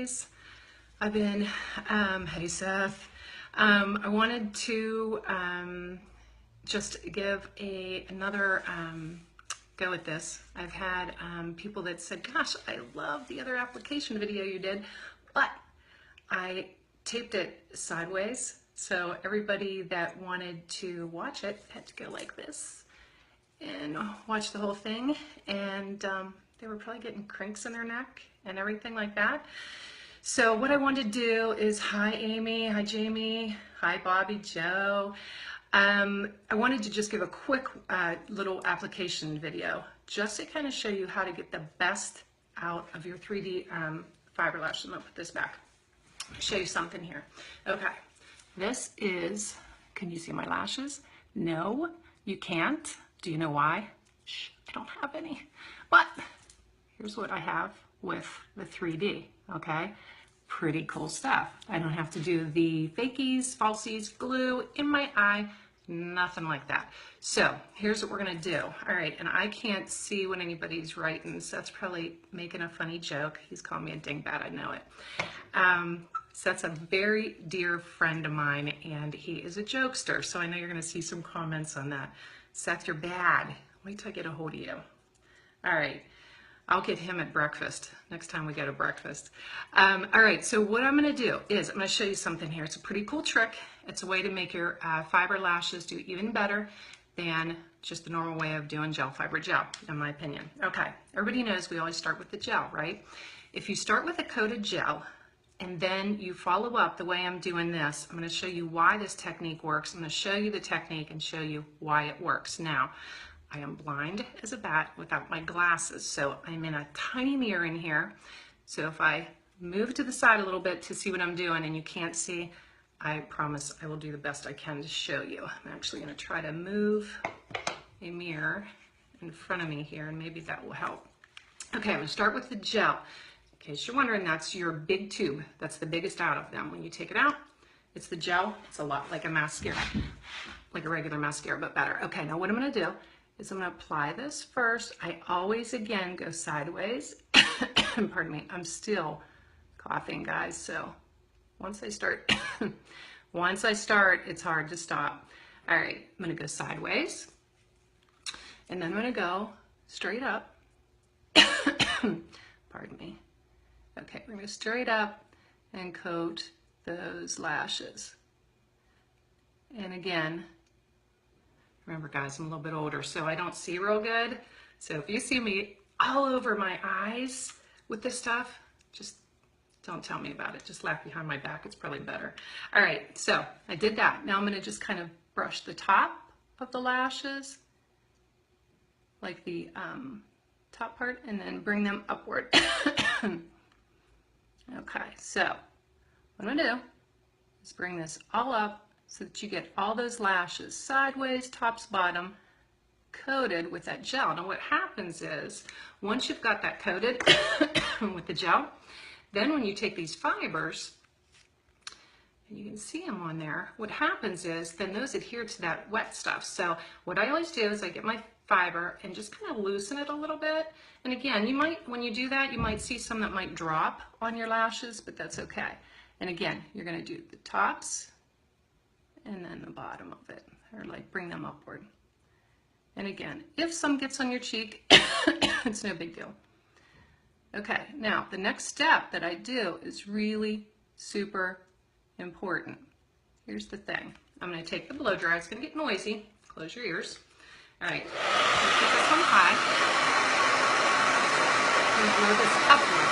guys. I've been, hey Seth. I wanted to just give another go at this. I've had people that said, gosh, I love the other application video you did, but I taped it sideways. So everybody that wanted to watch it had to go like this and watch the whole thing. And they were probably getting crinks in their neck and everything like that. So what I wanted to do is, hi Amy, hi Jamie, hi Bobby, Joe. I wanted to just give a quick little application video just to kind of show you how to get the best out of your 3D fiber lashes. I'm gonna put this back. I'll show you something here. Okay, this is, can you see my lashes? No, you can't. Do you know why? Shh, I don't have any. But here's what I have with the 3D, okay? Pretty cool stuff. I don't have to do the fakies, falsies, glue in my eye, nothing like that. So here's what we're gonna do. All right, and I can't see what anybody's writing. Seth's probably making a funny joke. He's calling me a dingbat, I know it. Seth's a very dear friend of mine, and he is a jokester, so I know you're gonna see some comments on that. Seth, you're bad. Wait till I get a hold of you. All right. I'll get him at breakfast next time we go to breakfast. All right, so what I'm gonna do is I'm gonna show you something here. It's a pretty cool trick. It's a way to make your fiber lashes do even better than just the normal way of doing gel fiber gel, in my opinion. Okay, everybody knows we always start with the gel, right? If you start with a coated gel and then you follow up the way I'm doing this, I'm gonna show you why this technique works. I'm gonna show you the technique and show you why it works. Now, I am blind as a bat without my glasses, so I'm in a tiny mirror in here. So if I move to the side a little bit to see what I'm doing and you can't see, I promise I will do the best I can to show you. I'm actually going to try to move a mirror in front of me here, and maybe that will help. Okay, I'm going to start with the gel. In case you're wondering, that's your big tube. That's the biggest out of them. When you take it out, it's the gel. It's a lot like a mascara, like a regular mascara, but better. Okay, now what I'm going to do is I'm going to apply this first. I always, again, go sideways. Pardon me, I'm still coughing, guys, so once I start, it's hard to stop. All right, I'm going to go sideways, and then I'm going to go straight up. Pardon me. Okay, we're going to go straight up and coat those lashes. And again, remember guys, I'm a little bit older, so I don't see real good. So if you see me all over my eyes with this stuff, just don't tell me about it. Just laugh behind my back, it's probably better. All right, so I did that. Now I'm gonna just kind of brush the top of the lashes, like the top part, and then bring them upward. Okay, so what I'm gonna do is bring this all up so that you get all those lashes sideways, tops, bottom, coated with that gel. Now what happens is, once you've got that coated with the gel, then when you take these fibers, and you can see them on there, what happens is, then those adhere to that wet stuff. So what I always do is I get my fiber and just kind of loosen it a little bit. And again, you might, when you do that, you might see some that might drop on your lashes, but that's okay. And again, you're gonna do the tops, and then the bottom of it, or like bring them upward. And again, if some gets on your cheek, it's no big deal. Okay, now the next step that I do is really super important. Here's the thing. I'm gonna take the blow dryer. It's gonna get noisy. Close your ears. All right, let's put this on high. And blow this upward.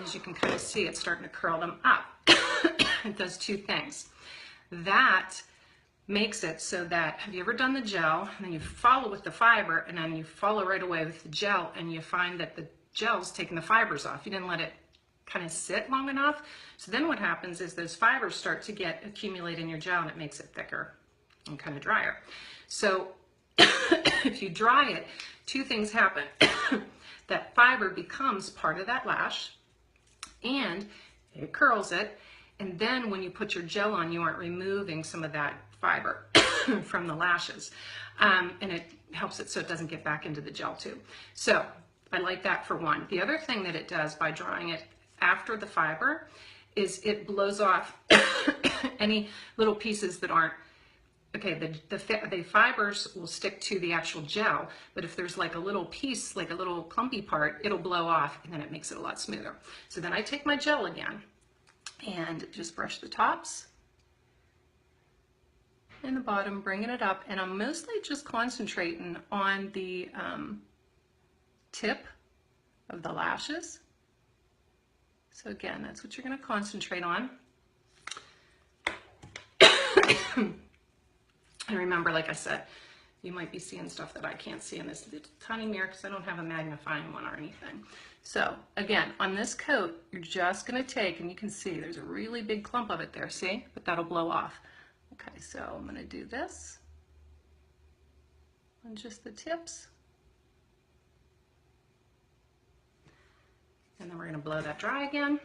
As you can kind of see, it's starting to curl them up. It does two things. That makes it so that, have you ever done the gel, and then you follow with the fiber, and then you follow right away with the gel, and you find that the gel's taking the fibers off. You didn't let it kind of sit long enough. So then what happens is those fibers start to accumulate in your gel, and it makes it thicker and kind of drier. So if you dry it, two things happen. That fiber becomes part of that lash, and it curls it, and then when you put your gel on, you aren't removing some of that fiber from the lashes. And it helps it so it doesn't get back into the gel tube. So I like that for one. The other thing that it does by drying it after the fiber is it blows off any little pieces that aren't, okay, the fibers will stick to the actual gel, but if there's like a little piece, like a little clumpy part, it'll blow off and then it makes it a lot smoother. So then I take my gel again and just brush the tops and the bottom, bringing it up, and I'm mostly just concentrating on the tip of the lashes. So again, that's what you're going to concentrate on. And remember, like I said, you might be seeing stuff that I can't see in this little tiny mirror because I don't have a magnifying one or anything. So again, on this coat, you're just going to take, and you can see there's a really big clump of it there, see? But that'll blow off. Okay, so I'm going to do this on just the tips. And then we're going to blow that dry again.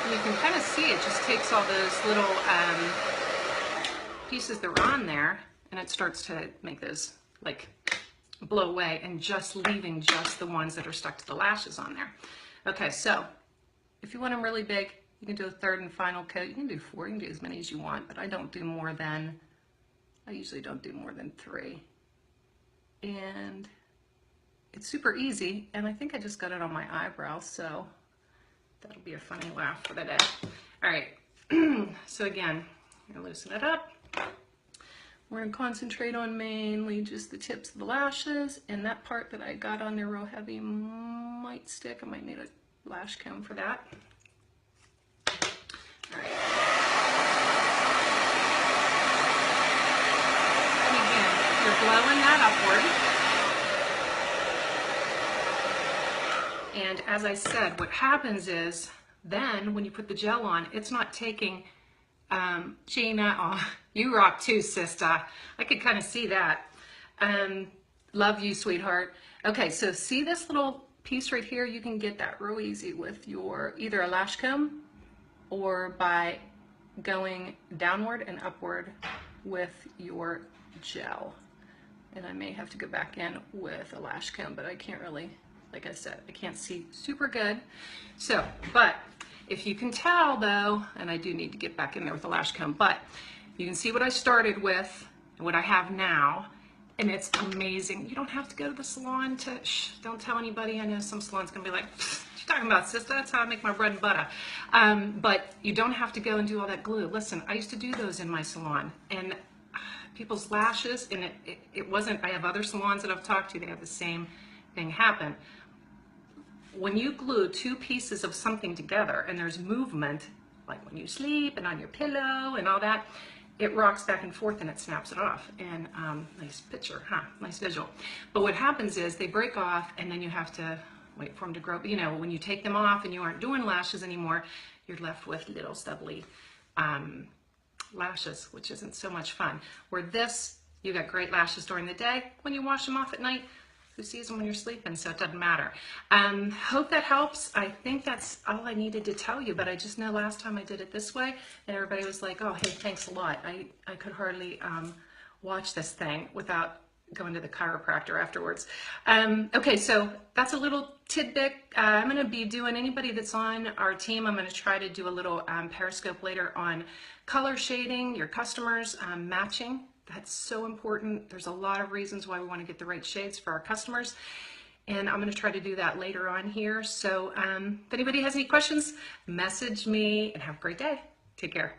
And you can kind of see it just takes all those little pieces that were on there, and it starts to make those like blow away, and just leaving just the ones that are stuck to the lashes on there. Okay, so if you want them really big, you can do a third and final coat. You can do 4, you can do as many as you want, but I usually don't do more than 3. And it's super easy, and I think I just got it on my eyebrow, so that'll be a funny laugh for the day. All right, so again, I'm gonna loosen it up. We're gonna concentrate on mainly just the tips of the lashes, and that part that I got on there real heavy might stick. I might need a lash comb for that. All right. And again, you're blowing that upward. And as I said, what happens is then when you put the gel on, it's not taking, Gina, oh, you rock too, sister. I could kind of see that. Love you, sweetheart. Okay, so see this little piece right here? You can get that real easy with your either a lash comb or by going downward and upward with your gel. And I may have to go back in with a lash comb, but I can't really, like I said, I can't see super good. So, but if you can tell though, and I do need to get back in there with a lash comb, but you can see what I started with and what I have now, and it's amazing. You don't have to go to the salon to, don't tell anybody. I know some salons gonna be like, what you talking about, sister? That's how I make my bread and butter. But you don't have to go and do all that glue. Listen, I used to do those in my salon, and people's lashes, and it wasn't, I have other salons that I've talked to, they have the same thing happen. When you glue 2 pieces of something together and there's movement, like when you sleep and on your pillow and all that, it rocks back and forth and it snaps it off. And nice picture, huh? Nice visual. But what happens is they break off and then you have to wait for them to grow. You know, when you take them off and you aren't doing lashes anymore, you're left with little stubbly lashes, which isn't so much fun. Where this, you got great lashes during the day. When you wash them off at night, who sees them when you're sleeping? So it doesn't matter. Hope that helps. I think that's all I needed to tell you, but I just know last time I did it this way and everybody was like, oh, hey, thanks a lot. I could hardly watch this thing without going to the chiropractor afterwards. Okay, so that's a little tidbit. I'm gonna be doing, anybody that's on our team, I'm gonna try to do a little Periscope later on color shading, your customers, matching. That's so important. There's a lot of reasons why we want to get the right shades for our customers. And I'm going to try to do that later on here. So if anybody has any questions, message me and have a great day. Take care.